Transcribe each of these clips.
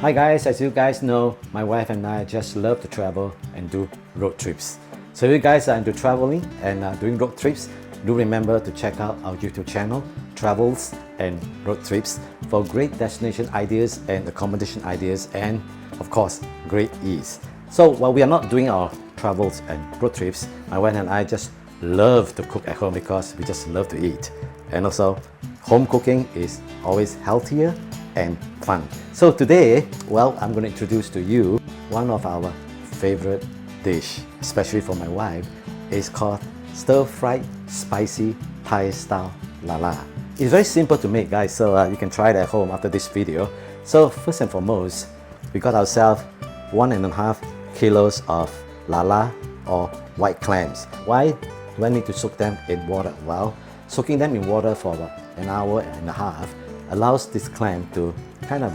Hi guys, as you guys know, my wife and I just love to travel and do road trips. So if you guys are into traveling and doing road trips, do remember to check out our YouTube channel, Travels and Road Trips, for great destination ideas and accommodation ideas and of course, great ease. So while we are not doing our travels and road trips, my wife and I just love to cook at home because we just love to eat. And also, home cooking is always healthier and fun. So today, well, I'm going to introduce to you one of our favorite dish, especially for my wife. It's called stir-fried spicy Thai style lala. It's very simple to make, guys, so you can try it at home after this video. So first and foremost, we got ourselves 1.5 kilos of lala or white clams. Why do I need to soak them in water? Well, soaking them in water for about an hour and a half allows this clam to kind of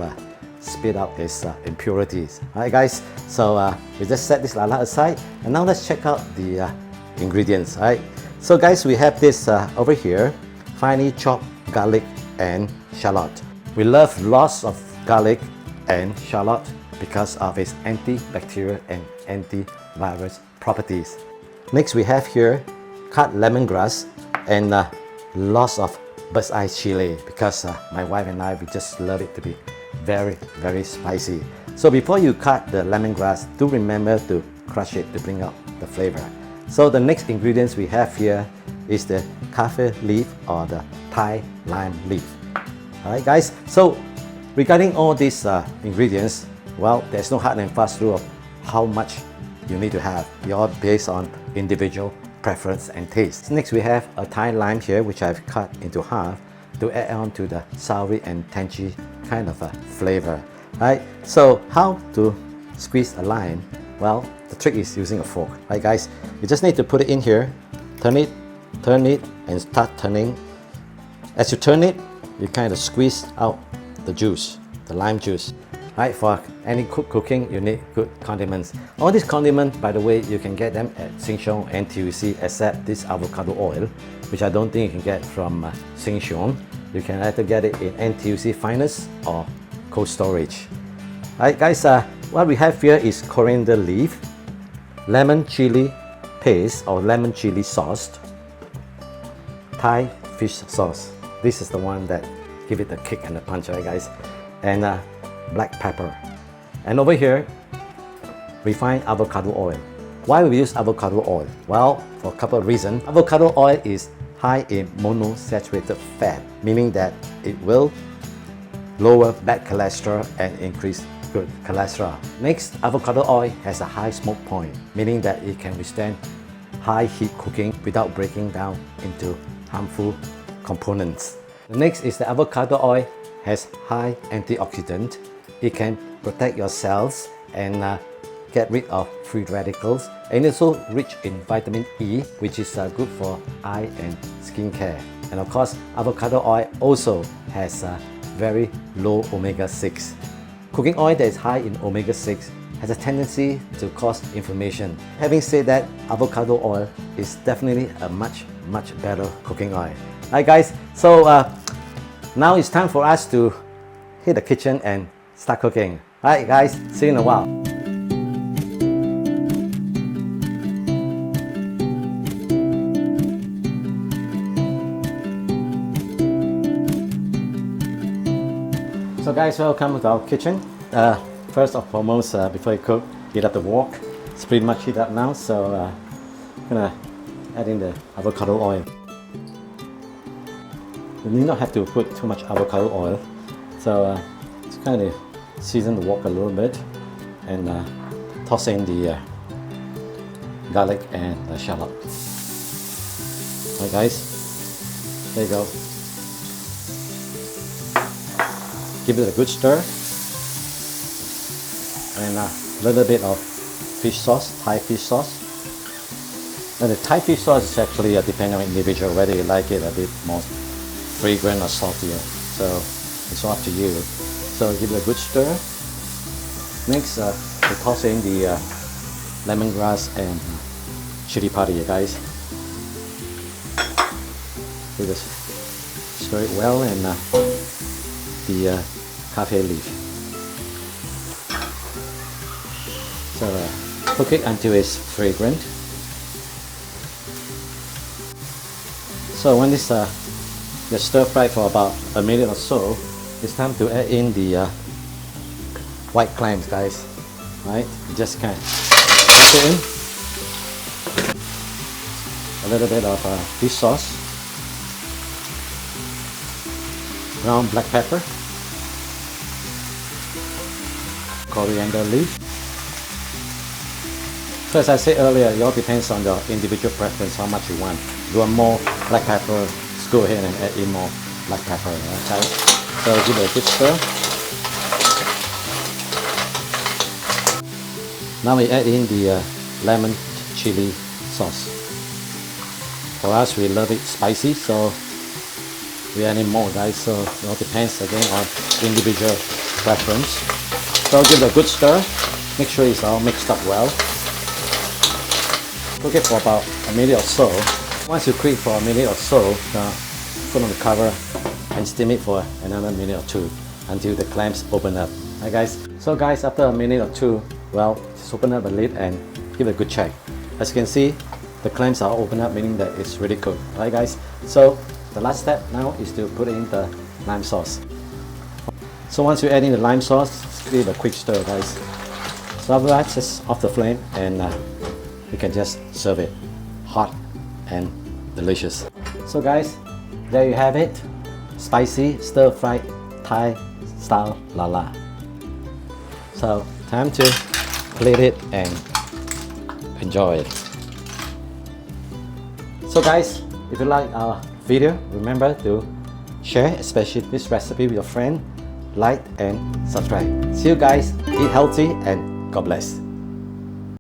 spit out its impurities. Alright guys, so we just set this lala aside and now let's check out the ingredients. Alright, so guys, we have this over here, finely chopped garlic and shallot. We love lots of garlic and shallot because of its antibacterial and antivirus properties. Next we have here cut lemongrass and lots of bird's eye chili because my wife and I, we just love it to be very, very spicy. So before you cut the lemongrass, do remember to crush it to bring out the flavor. So the next ingredients we have here is the kaffir leaf or the Thai lime leaf. Alright guys, so regarding all these ingredients, well, there's no hard and fast rule of how much you need to have. They're all based on individual preference and taste. Next we have a Thai lime here which I've cut into half to add on to the soury and tangy kind of a flavor. Right? So how to squeeze a lime? Well, the trick is using a fork. Right guys, you just need to put it in here, turn it and start turning. As you turn it, you kind of squeeze out the juice, the lime juice. Right, for any cooking, you need good condiments. All these condiments, by the way, you can get them at Sheng Siong and TUC, except this avocado oil, which I don't think you can get from Sheng Siong. You can either get it in NTUC Finest or Cold Storage. Alright guys, what we have here is coriander leaf, lemon chili paste or lemon chili sauce, Thai fish sauce. This is the one that give it the kick and the punch, right guys? And black pepper. And over here, refined avocado oil. Why we use avocado oil? Well, for a couple of reasons. Avocado oil is high in monounsaturated fat, meaning that it will lower bad cholesterol and increase good cholesterol. Next, avocado oil has a high smoke point, meaning that it can withstand high heat cooking without breaking down into harmful components. The next is the avocado oil has high antioxidant. It can protect your cells and get rid of free radicals, and also rich in vitamin E, which is good for eye and skin care. And of course, avocado oil also has very low omega-6. Cooking oil that is high in omega-6 has a tendency to cause inflammation. Having said that, avocado oil is definitely a much better cooking oil. Alright guys, so now it's time for us to hit the kitchen and start cooking. Alright guys, see you in a while. So guys, welcome to our kitchen. First and foremost, before you cook, heat up the wok. It's pretty much heated up now, so I'm gonna add in the avocado oil. You need not have to put too much avocado oil, so just kind of season the wok a little bit and toss in the garlic and the shallot. Alright guys, there you go. Give it a good stir and a little bit of fish sauce, Thai fish sauce. And the Thai fish sauce is actually depending on individual whether you like it a bit more fragrant or saltier, so it's all up to you. So give it a good stir. Next, we toss in the lemongrass and chili powder, you guys. We just stir it well and the cafe leaf. So cook it until it's fragrant. So when this you stir fry for about a minute or so, it's time to add in the white clams, guys. Right? You just kind of put in a little bit of fish sauce, ground black pepper, coriander leaf. So as I said earlier, it all depends on your individual preference, how much you want. You want more black pepper, just go ahead and add in more black pepper. Okay? So give it a good stir. Now we add in the lemon chili sauce. For us, we love it spicy, so we add in more, guys. So it all depends again on individual preference. So give it a good stir. Make sure it's all mixed up well. Cook it for about a minute or so. Once you cook it for a minute or so, put on the cover and steam it for another minute or two until the clams open up. Alright guys, so guys, after a minute or two, well, just open up the lid and give it a good check. As you can see, the clams are open up, meaning that it's really cooked. Alright guys, so the last step now is to put in the lime sauce. So once you add in the lime sauce, give it a quick stir, guys. So after that, just off the flame and you can just serve it hot and delicious. So guys, there you have it, spicy stir-fried Thai style lala. So time to plate it and enjoy it. So guys, if you like our video, remember to share, especially this recipe with your friend, like and subscribe. See you guys, eat healthy and God bless.